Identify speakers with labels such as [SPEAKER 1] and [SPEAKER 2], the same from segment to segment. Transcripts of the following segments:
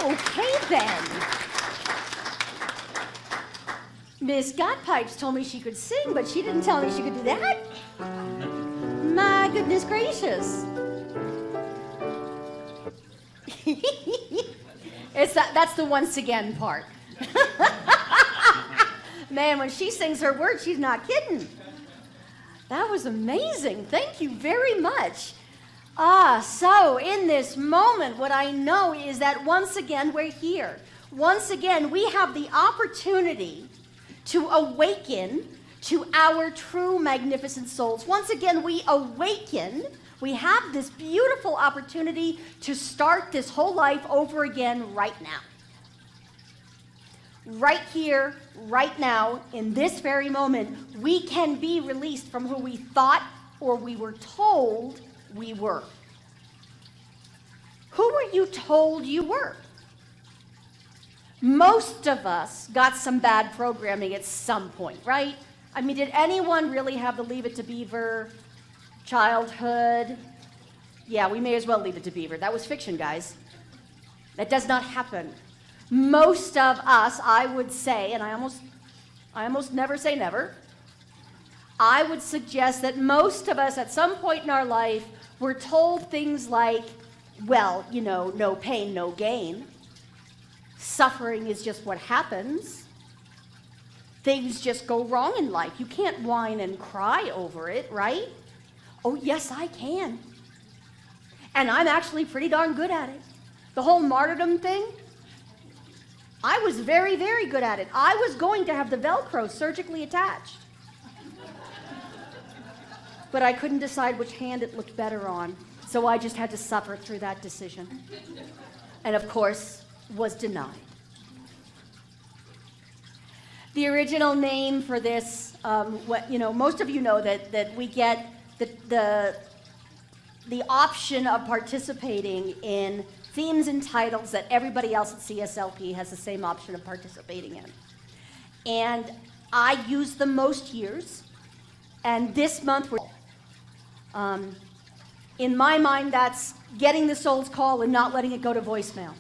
[SPEAKER 1] Okay then. Miss Godpipes told me she could sing, but she didn't tell me she could do that. My goodness gracious. That's the once again part. Man, when she sings her words, she's not kidding. That was amazing. Thank you very much. So in this moment, what I know is that once again, we're here. Once again, we have the opportunity to awaken to our true magnificent souls. Once again, we awaken. We have this beautiful opportunity to start this whole life over again right now. Right here, right now, in this very moment, we can be released from who we thought or we were told we were. Who were you told you were? Most of us got some bad programming at some point, right? I mean, did anyone really have the Leave It to Beaver childhood? Yeah, we may as well leave it to Beaver. That was fiction, guys. That does not happen. Most of us, I would say, and I almost never say never, I would suggest that most of us at some point in our life were told things like, well, you know, no pain, no gain. Suffering is just what happens. Things just go wrong in life. You can't whine and cry over it, right? Oh, yes, I can. And I'm actually pretty darn good at it. The whole martyrdom thing, I was very, very good at it. I was going to have the Velcro surgically attached. But I couldn't decide which hand it looked better on, so I just had to suffer through that decision. And of course, was denied. The original name for this, most of you know that we get the option of participating in themes and titles that everybody else at CSLP has the same option of participating in. And I use them most years, and this month in my mind, that's getting the soul's call and not letting it go to voicemail.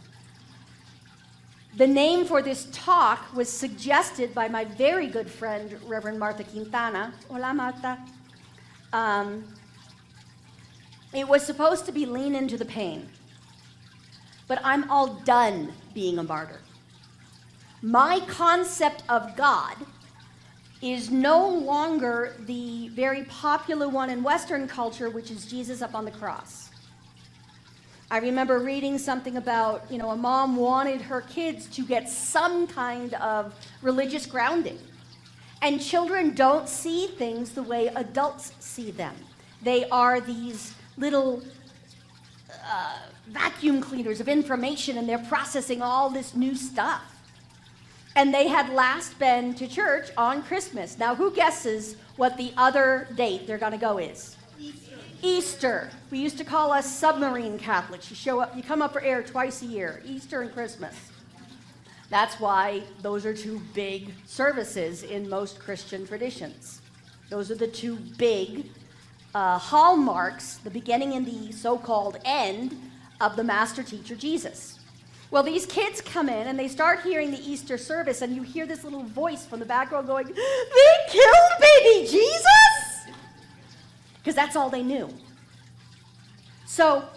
[SPEAKER 1] The name for this talk was suggested by my very good friend, Reverend Martha Quintana. Hola, Martha. It was supposed to be lean into the pain, but I'm all done being a martyr. My concept of God is no longer the very popular one in Western culture, which is Jesus up on the cross. I remember reading something about, a mom wanted her kids to get some kind of religious grounding. And children don't see things the way adults see them. They are these little vacuum cleaners of information, and they're processing all this new stuff. And they had last been to church on Christmas. Now, who guesses what the other date they're going to go is? Easter. We used to call us submarine Catholics. You show up, you come up for air twice a year, Easter and Christmas. That's why those are two big services in most Christian traditions. Those are the two big hallmarks, the beginning and the so-called end of the master teacher Jesus. Well, these kids come in and they start hearing the Easter service, and you hear this little voice from the back row going, "They killed baby Jesus!" Because that's all they knew. So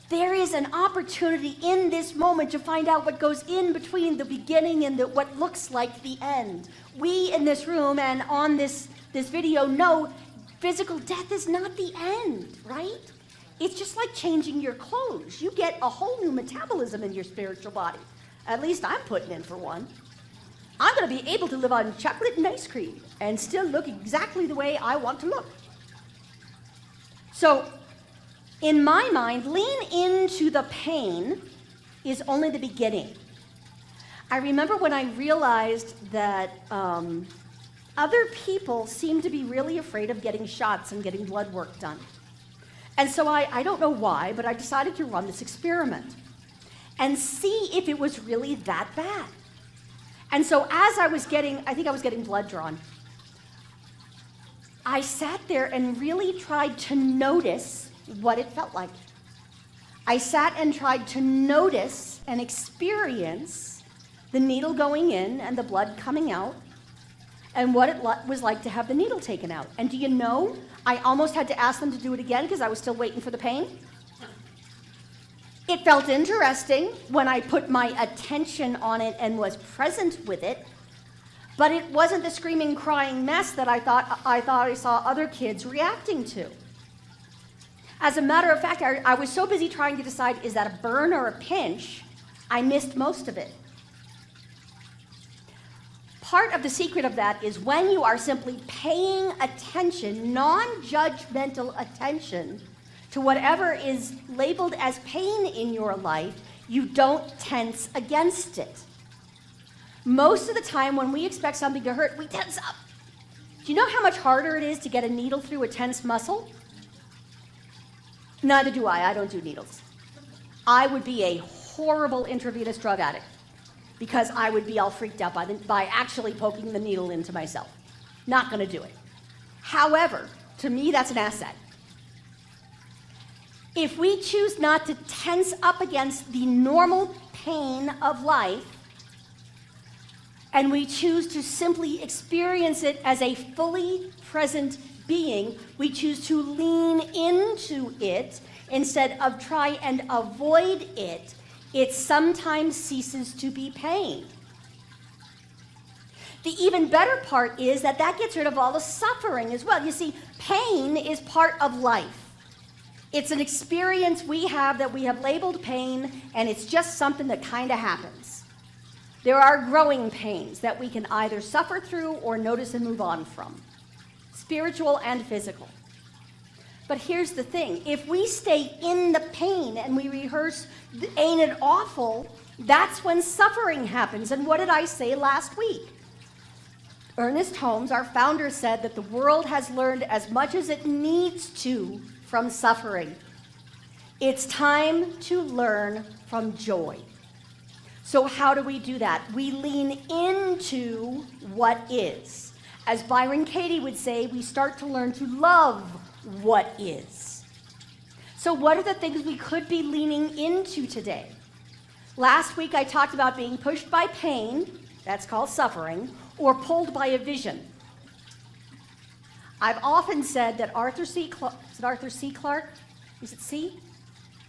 [SPEAKER 1] there is an opportunity in this moment to find out what goes in between the beginning and what looks like the end. We in this room and on this video know physical death is not the end, right? It's just like changing your clothes. You get a whole new metabolism in your spiritual body. At least I'm putting in for one. I'm going to be able to live on chocolate and ice cream and still look exactly the way I want to look. So, in my mind, lean into the pain is only the beginning. I remember when I realized that other people seem to be really afraid of getting shots and getting blood work done. And so I don't know why, but I decided to run this experiment and see if it was really that bad. And so as I was getting blood drawn, I sat there and really tried to notice what it felt like. I sat and tried to notice and experience the needle going in and the blood coming out, and what it was like to have the needle taken out. And do you know, I almost had to ask them to do it again because I was still waiting for the pain. It felt interesting when I put my attention on it and was present with it, but it wasn't the screaming, crying mess that I thought I saw other kids reacting to. As a matter of fact, I was so busy trying to decide, is that a burn or a pinch, I missed most of it. Part of the secret of that is when you are simply paying attention, non-judgmental attention, to whatever is labeled as pain in your life, you don't tense against it. Most of the time when we expect something to hurt, we tense up. Do you know how much harder it is to get a needle through a tense muscle? Neither do I don't do needles. I would be a horrible intravenous drug addict because I would be all freaked out by actually poking the needle into myself. Not gonna do it. However, to me, that's an asset. If we choose not to tense up against the normal pain of life, and we choose to simply experience it as a fully present being, we choose to lean into it instead of try and avoid it, it sometimes ceases to be pain. The even better part is that gets rid of all the suffering as well. You see, pain is part of life. It's an experience we have that we have labeled pain, and it's just something that kind of happens. There are growing pains that we can either suffer through or notice and move on from, spiritual and physical. But here's the thing, if we stay in the pain and we rehearse, ain't it awful, that's when suffering happens. And what did I say last week? Ernest Holmes, our founder, said that the world has learned as much as it needs to from suffering. It's time to learn from joy. So how do we do that? We lean into what is. As Byron Katie would say, we start to learn to love what is. So what are the things we could be leaning into today? Last week I talked about being pushed by pain, that's called suffering, or pulled by a vision. I've often said that Arthur C. Clarke, is it Arthur C. Clarke? Is it C?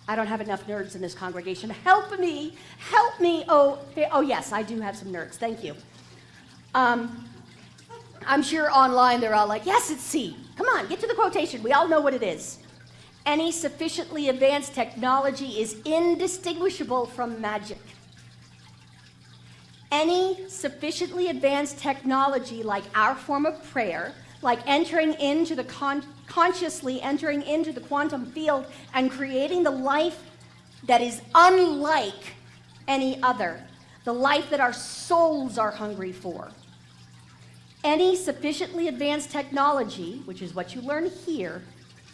[SPEAKER 1] I don't have enough nerds in this congregation. Help me, help me. Oh yes, I do have some nerds, thank you. I'm sure online they're all like, yes, it's C. Come on, get to the quotation. We all know what it is. Any sufficiently advanced technology is indistinguishable from magic. Any sufficiently advanced technology, like our form of prayer, like entering into the consciously entering into the quantum field and creating the life that is unlike any other, the life that our souls are hungry for. Any sufficiently advanced technology, which is what you learn here,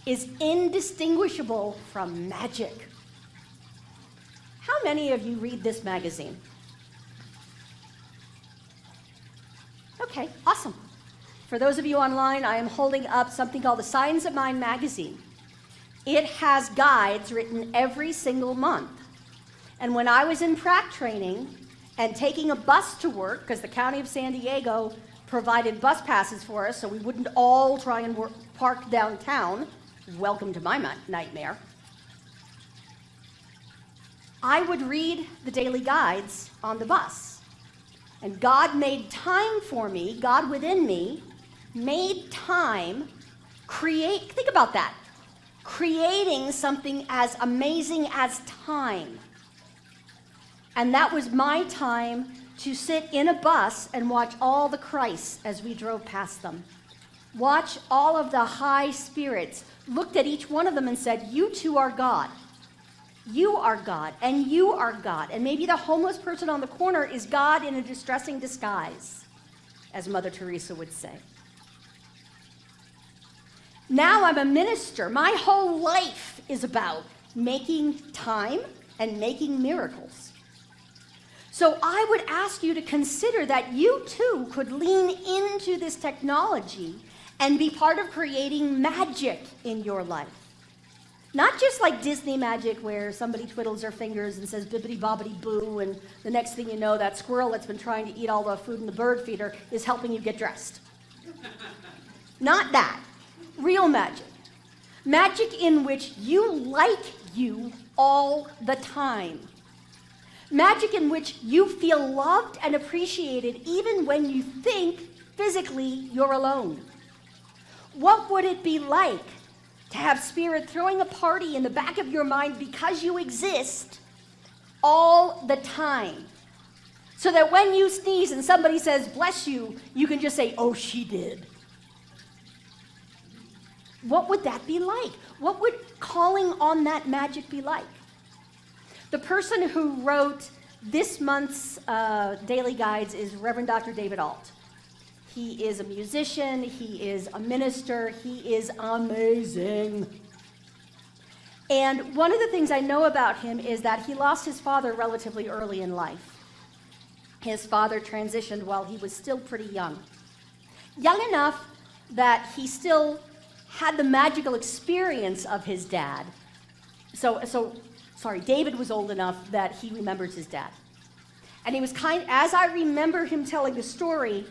[SPEAKER 1] is indistinguishable from magic. How many of you read this magazine? Okay, awesome. For those of you online, I am holding up something called the Signs of Mind magazine. It has guides written every single month. And when I was in prac training and taking a bus to work, because the County of San Diego provided bus passes for us so we wouldn't all try and park downtown, welcome to my nightmare, I would read the daily guides on the bus. And God made time for me, God within me, made time, think about that, creating something as amazing as time. And that was my time to sit in a bus and watch all the Christs as we drove past them. Watch all of the high spirits, looked at each one of them and said, you two are God. You are God, and you are God. And maybe the homeless person on the corner is God in a distressing disguise, as Mother Teresa would say. Now I'm a minister. My whole life is about making time and making miracles. So I would ask you to consider that you too could lean into this technology and be part of creating magic in your life. Not just like Disney magic where somebody twiddles their fingers and says bibbidi bobbidi boo, and the next thing you know, that squirrel that's been trying to eat all the food in the bird feeder is helping you get dressed. Not that. Real magic. Magic in which you like you all the time. Magic in which you feel loved and appreciated even when you think physically you're alone. What would it be like to have Spirit throwing a party in the back of your mind because you exist all the time? So that when you sneeze and somebody says, bless you, you can just say, oh, she did. What would that be like? What would calling on that magic be like? The person who wrote this month's daily guides is Reverend Dr. David Alt. He is a musician, he is a minister, he is amazing. And one of the things I know about him is that he lost his father relatively early in life. His father transitioned while he was still pretty young. Young enough that he still had the magical experience of his dad. David was old enough that he remembers his dad. And he was as I remember him telling the story,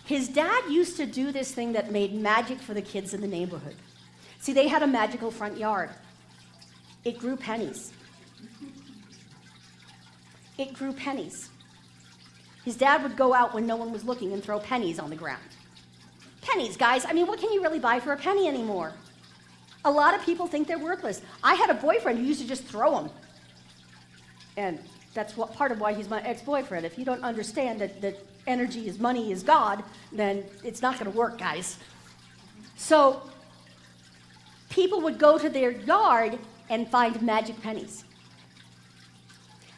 [SPEAKER 1] his dad used to do this thing that made magic for the kids in the neighborhood. See, they had a magical front yard. It grew pennies. It grew pennies. His dad would go out when no one was looking and throw pennies on the ground. Pennies, guys. I mean, what can you really buy for a penny anymore? A lot of people think they're worthless. I had a boyfriend who used to just throw them. And that's part of why he's my ex-boyfriend. If you don't understand that energy is money is God, then it's not going to work, guys. So people would go to their yard and find magic pennies.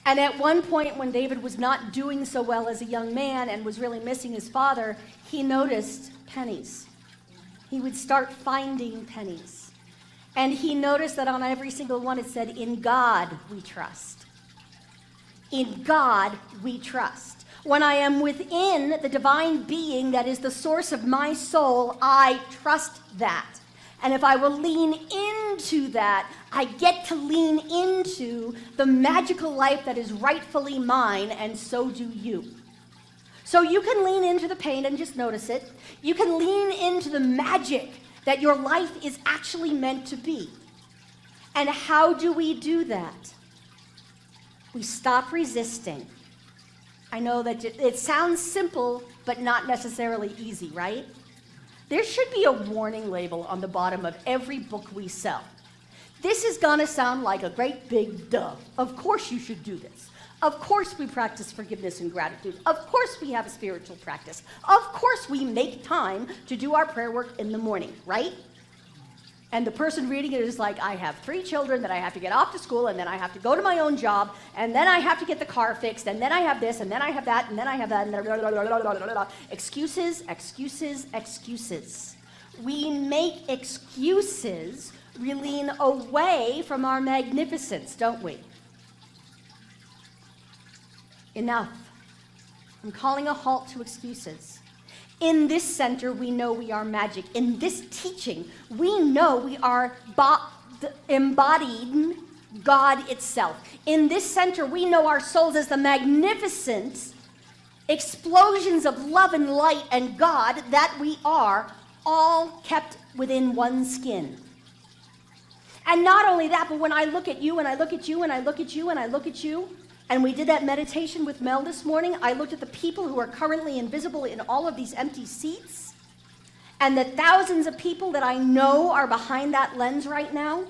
[SPEAKER 1] And at one point when David was not doing so well as a young man and was really missing his father, he noticed pennies. He would start finding pennies. And he noticed that on every single one it said, in God we trust. In God we trust. When I am within the divine being that is the source of my soul, I trust that. And if I will lean into that, I get to lean into the magical life that is rightfully mine, and so do you. So you can lean into the pain and just notice it. You can lean into the magic that your life is actually meant to be. And how do we do that? We stop resisting. I know that it sounds simple, but not necessarily easy, right? There should be a warning label on the bottom of every book we sell. This is gonna sound like a great big duh. Of course you should do this. Of course we practice forgiveness and gratitude. Of course we have a spiritual practice. Of course we make time to do our prayer work in the morning, right? And the person reading it is like, I have 3 children that I have to get off to school, and then I have to go to my own job, and then I have to get the car fixed, and then I have this, and then I have that, and then I have that, and then blah, blah, blah, blah, blah, blah, blah. Excuses, excuses, excuses. We make excuses. We lean away from our magnificence, don't we? Enough. I'm calling a halt to excuses. In this center, we know we are magic. In this teaching, we know we are embodying God itself. In this center, we know our souls as the magnificent explosions of love and light and God that we are, all kept within one skin. And not only that, but when I look at you, and I look at you, and I look at you, and I look at you, and we did that meditation with Mel this morning, I looked at the people who are currently invisible in all of these empty seats, and the thousands of people that I know are behind that lens right now,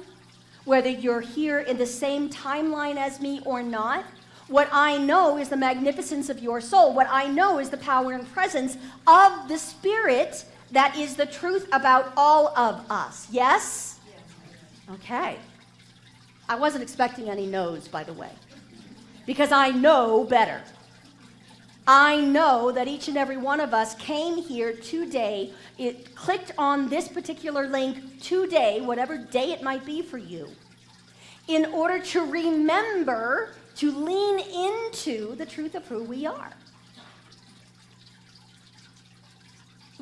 [SPEAKER 1] whether you're here in the same timeline as me or not. What I know is the magnificence of your soul. What I know is the power and presence of the Spirit that is the truth about all of us. Yes? Okay. I wasn't expecting any no's, by the way, because I know better. I know that each and every one of us came here today, it clicked on this particular link today, whatever day it might be for you, in order to remember to lean into the truth of who we are.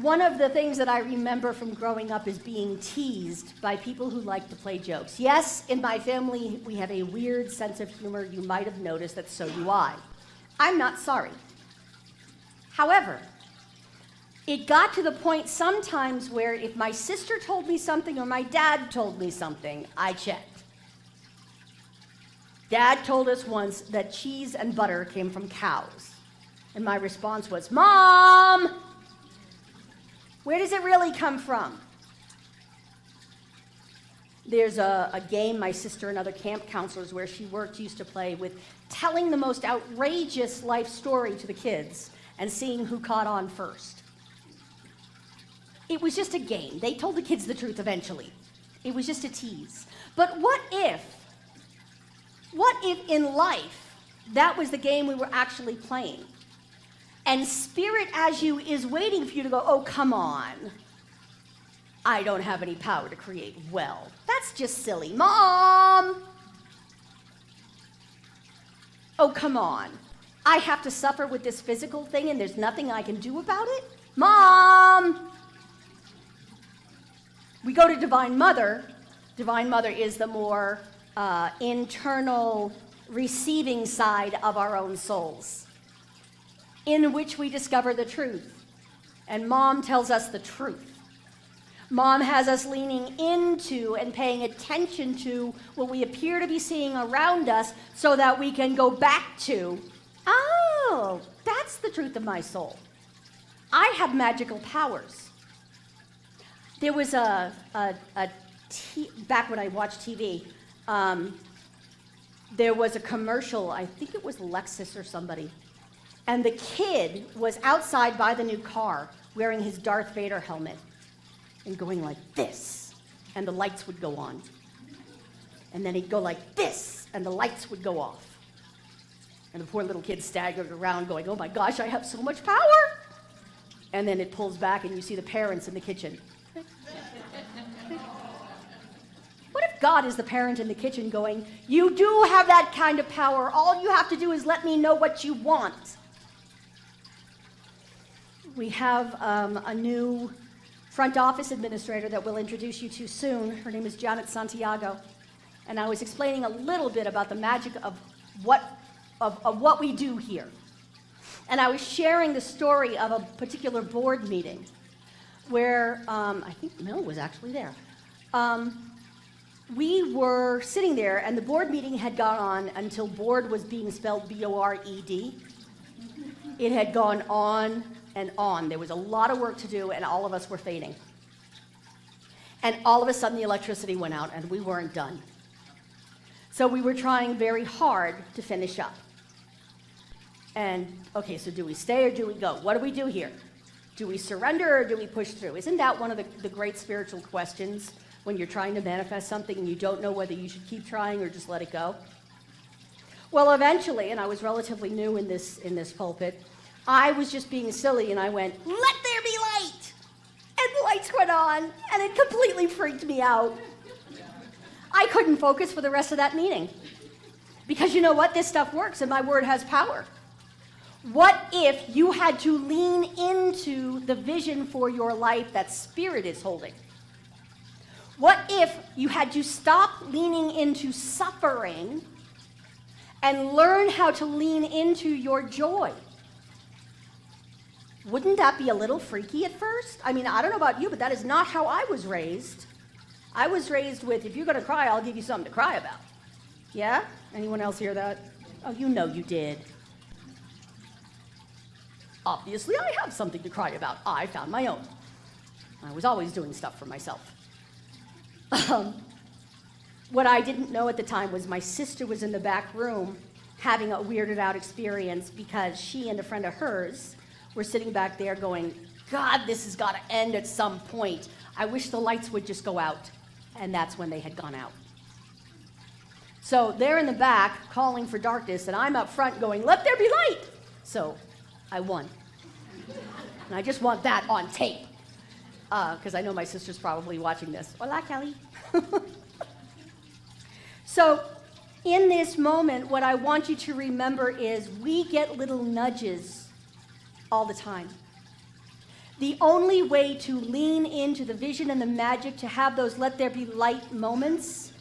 [SPEAKER 1] One of the things that I remember from growing up is being teased by people who like to play jokes. Yes, in my family, we have a weird sense of humor. You might have noticed that, so do I. I'm not sorry. However, it got to the point sometimes where if my sister told me something or my dad told me something, I checked. Dad told us once that cheese and butter came from cows. And my response was, Mom, where does it really come from? There's a game my sister and other camp counselors where she worked used to play with telling the most outrageous life story to the kids and seeing who caught on first. It was just a game. They told the kids the truth eventually. It was just a tease. But what if in life that was the game we were actually playing? And spirit as you is waiting for you to go, oh, come on. I don't have any power to create well. That's just silly. Mom! Oh, come on. I have to suffer with this physical thing and there's nothing I can do about it? Mom! We go to Divine Mother. Divine Mother is the more internal receiving side of our own souls, in which we discover the truth. And Mom tells us the truth. Mom has us leaning into and paying attention to what we appear to be seeing around us so that we can go back to, oh, that's the truth of my soul. I have magical powers. There was back when I watched TV, there was a commercial, I think it was Lexus or somebody, and the kid was outside by the new car wearing his Darth Vader helmet and going like this, and the lights would go on. And then he'd go like this, and the lights would go off. And the poor little kid staggered around going, oh my gosh, I have so much power. And then it pulls back and you see the parents in the kitchen. What if God is the parent in the kitchen going, you do have that kind of power. All you have to do is let me know what you want. We have a new front office administrator that we'll introduce you to soon. Her name is Janet Santiago. And I was explaining a little bit about the magic of what we do here. And I was sharing the story of a particular board meeting where I think Mel was actually there. We were sitting there, and the board meeting had gone on until board was being spelled B-O-R-E-D. It had gone on and on. There was a lot of work to do, and all of us were fainting. And all of a sudden, the electricity went out, and we weren't done. So we were trying very hard to finish up. And, okay, so do we stay or do we go? What do we do here? Do we surrender or do we push through? Isn't that one of the great spiritual questions when you're trying to manifest something and you don't know whether you should keep trying or just let it go? Well, eventually, and I was relatively new in this pulpit, I was just being silly and I went, let there be light! And the lights went on and it completely freaked me out. I couldn't focus for the rest of that meeting. Because you know what? This stuff works and my word has power. What if you had to lean into the vision for your life that Spirit is holding? What if you had to stop leaning into suffering and learn how to lean into your joy? Wouldn't that be a little freaky at first? I mean, I don't know about you, but that is not how I was raised. I was raised with, if you're going to cry, I'll give you something to cry about. Yeah? Anyone else hear that? Oh, you know you did. Obviously, I have something to cry about. I found my own. I was always doing stuff for myself. What I didn't know at the time was my sister was in the back room having a weirded out experience because she and a friend of hers were sitting back there going, God, this has got to end at some point. I wish the lights would just go out. And that's when they had gone out. So they're in the back calling for darkness, and I'm up front going, let there be light. So I won. And I just want that on tape. Because I know my sister's probably watching this. Hola, Kelly. So in this moment, what I want you to remember is we get little nudges all the time. The only way to lean into the vision and the magic, to have those let there be light moments,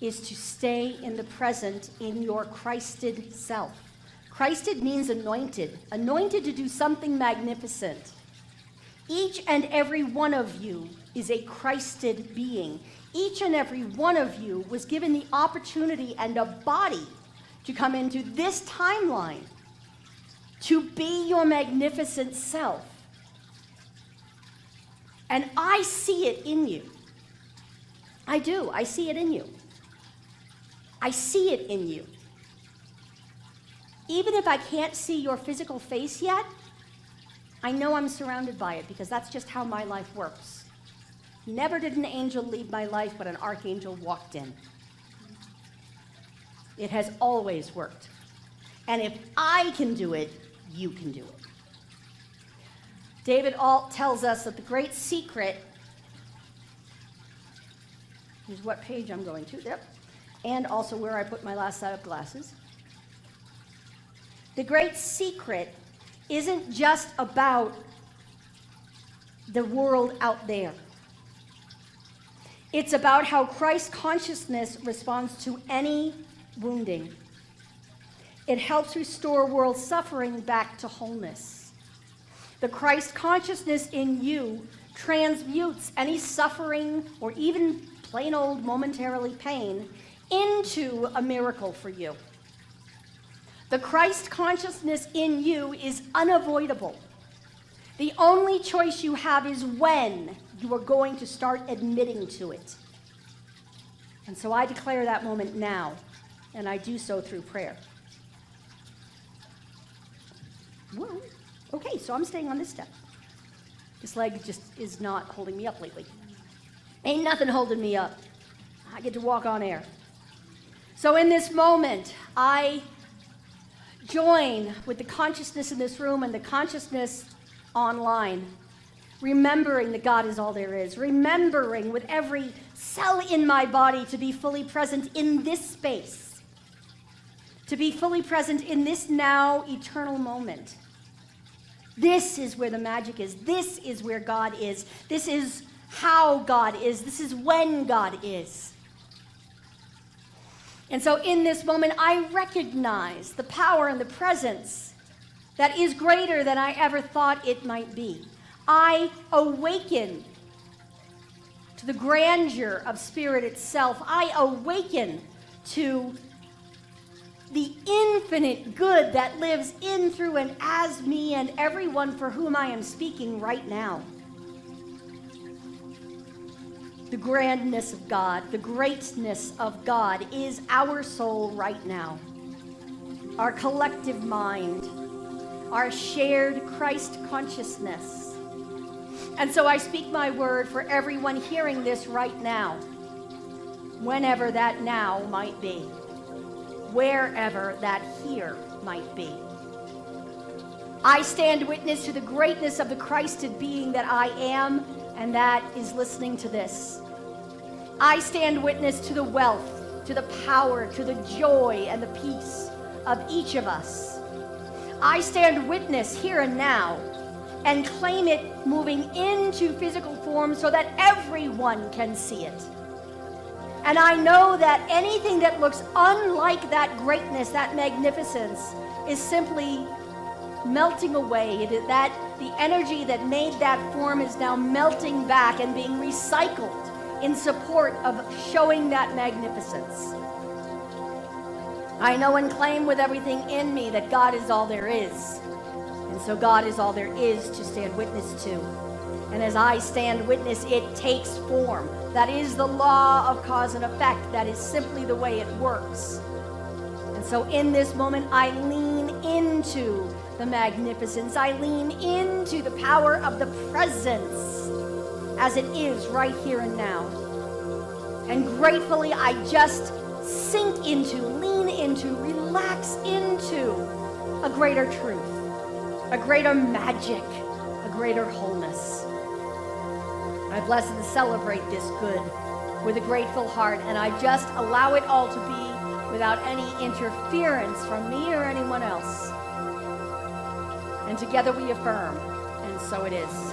[SPEAKER 1] is to stay in the present in your Christed self. Christed means anointed, anointed to do something magnificent. Each and every one of you is a Christed being. Each and every one of you was given the opportunity and a body to come into this timeline, to be your magnificent self. And I see it in you. I do. I see it in you. I see it in you. Even if I can't see your physical face yet, I know I'm surrounded by it, because that's just how my life works. Never did an angel leave my life, but an archangel walked in. It has always worked. And if I can do it, you can do it. David Alt tells us that the great secret, is what page I'm going to, yep, and also where I put my last set of glasses. The great secret isn't just about the world out there. It's about how Christ consciousness responds to any wounding. It helps restore world suffering back to wholeness. The Christ consciousness in you transmutes any suffering or even plain old momentarily pain into a miracle for you. The Christ consciousness in you is unavoidable. The only choice you have is when you are going to start admitting to it. And so I declare that moment now, and I do so through prayer. Well, okay, so I'm staying on this step. This leg just is not holding me up lately. Ain't nothing holding me up. I get to walk on air. So in this moment, I join with the consciousness in this room and the consciousness online, remembering that God is all there is, remembering with every cell in my body to be fully present in this space, to be fully present in this now eternal moment. This is where the magic is. This is where God is. This is how God is. This is when God is. And so in this moment, I recognize the power and the presence that is greater than I ever thought it might be. I awaken to the grandeur of Spirit itself. I awaken to the infinite good that lives in, through, and as me and everyone for whom I am speaking right now. The grandness of God, the greatness of God is our soul right now. Our collective mind, our shared Christ consciousness. And so I speak my word for everyone hearing this right now, whenever that now might be, wherever that here might be. I stand witness to the greatness of the Christed being that I am, and that is listening to this. I stand witness to the wealth, to the power, to the joy and the peace of each of us. I stand witness here and now and claim it moving into physical form so that everyone can see it. And I know that anything that looks unlike that greatness, that magnificence, is simply melting away. It is that the energy that made that form is now melting back and being recycled in support of showing that magnificence. I know and claim with everything in me that God is all there is. And so God is all there is to stand witness to. And as I stand witness, it takes form. That is the law of cause and effect. That is simply the way it works. And so in this moment, I lean into the magnificence. I lean into the power of the presence as it is right here and now. And gratefully, I just sink into, lean into, relax into a greater truth, a greater magic, a greater wholeness. I bless and celebrate this good with a grateful heart, and I just allow it all to be without any interference from me or anyone else. And together we affirm, and so it is.